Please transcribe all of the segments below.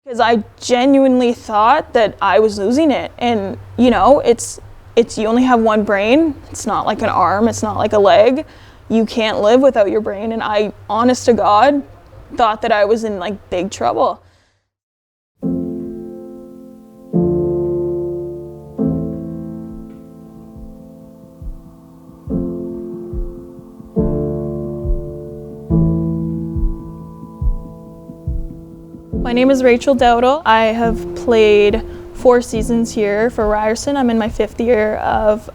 Because I genuinely thought that I was losing it. And you know, it's you only have one brain. It's not like an arm, it's not like a leg. You can't live without your brain. And I, honest to God, thought that I was in like big trouble. My name is Rachel Dowdall. I have played 4 seasons here for Ryerson. I'm in my 5th year of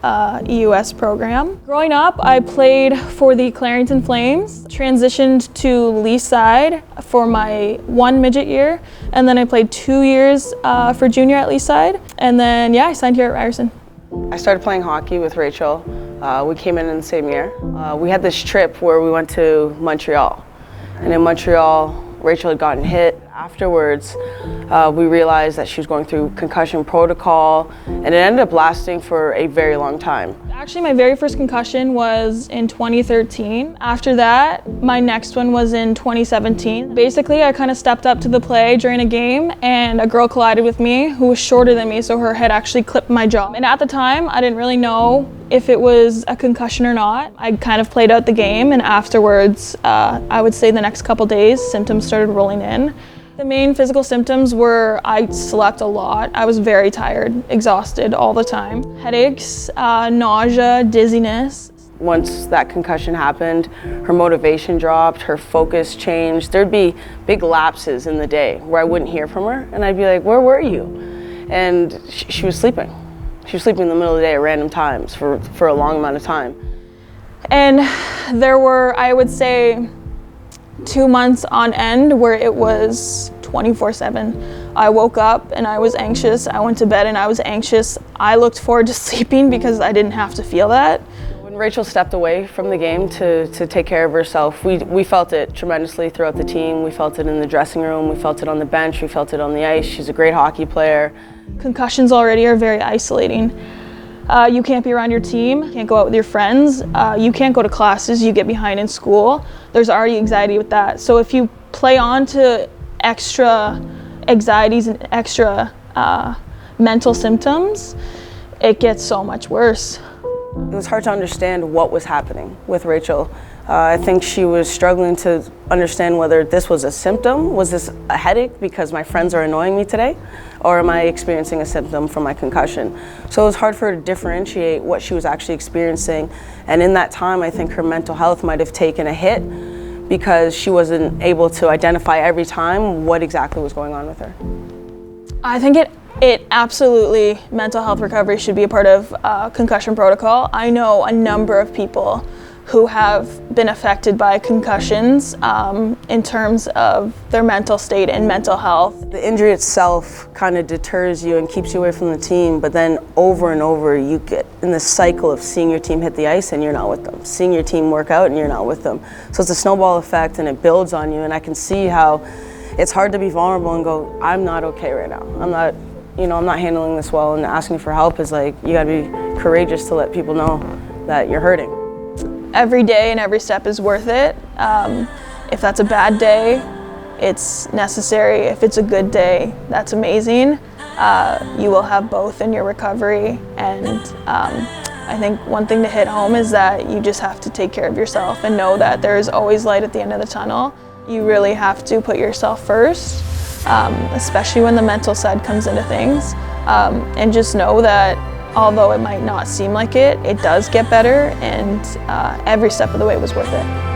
EUS program. Growing up, I played for the Clarington Flames, transitioned to Lee Side for my 1 midget year, and then I played 2 years for junior at Lee Side, and then I signed here at Ryerson. I started playing hockey with Rachel. We came in the same year. We had this trip where we went to Montreal, and in Montreal, Rachel had gotten hit. Afterwards, we realized that she was going through concussion protocol, and it ended up lasting for a very long time. Actually, my very first concussion was in 2013. After that, my next one was in 2017. Basically, I kind of stepped up to the play during a game, and a girl collided with me who was shorter than me, so her head actually clipped my jaw. And at the time, I didn't really know if it was a concussion or not. I kind of played out the game, and afterwards, I would say the next couple days, symptoms started rolling in. The main physical symptoms were I slept a lot. I was very tired, exhausted all the time. Headaches, nausea, dizziness. Once that concussion happened, her motivation dropped, her focus changed. There'd be big lapses in the day where I wouldn't hear from her, and I'd be like, "Where were you?" And she was sleeping. She was sleeping in the middle of the day at random times for a long amount of time. And there were, I would say, 2 months on end where it was 24/7. I woke up and I was anxious. I went to bed and I was anxious. I looked forward to sleeping because I didn't have to feel that. When Rachel stepped away from the game to take care of herself, we felt it tremendously throughout the team. We felt it in the dressing room, we felt it on the bench, we felt it on the ice. She's a great hockey player. Concussions already are very isolating. You can't be around your team, can't go out with your friends, you can't go to classes, you get behind in school. There's already anxiety with that. So if you play on to extra anxieties and extra mental symptoms, it gets so much worse. It was hard to understand what was happening with Rachel. I think she was struggling to understand whether this was a symptom, was this a headache because my friends are annoying me today, or am I experiencing a symptom from my concussion? So it was hard for her to differentiate what she was actually experiencing, and in that time I think her mental health might have taken a hit because she wasn't able to identify every time what exactly was going on with her. I think it absolutely, mental health recovery should be a part of concussion protocol. I know a number of people who have been affected by concussions in terms of their mental state and mental health. The injury itself kind of deters you and keeps you away from the team, but then over and over you get in the cycle of seeing your team hit the ice and you're not with them, seeing your team work out and you're not with them. So it's a snowball effect and it builds on you, and I can see how it's hard to be vulnerable and go, I'm not okay right now. I'm not handling this well, and asking for help is like, you gotta be courageous to let people know that you're hurting. Every day and every step is worth it. If that's a bad day, it's necessary. If it's a good day, that's amazing. You will have both in your recovery, and I think one thing to hit home is that you just have to take care of yourself and know that there is always light at the end of the tunnel. You really have to put yourself first, especially when the mental side comes into things, and just know that although it might not seem like it, it does get better, and every step of the way was worth it.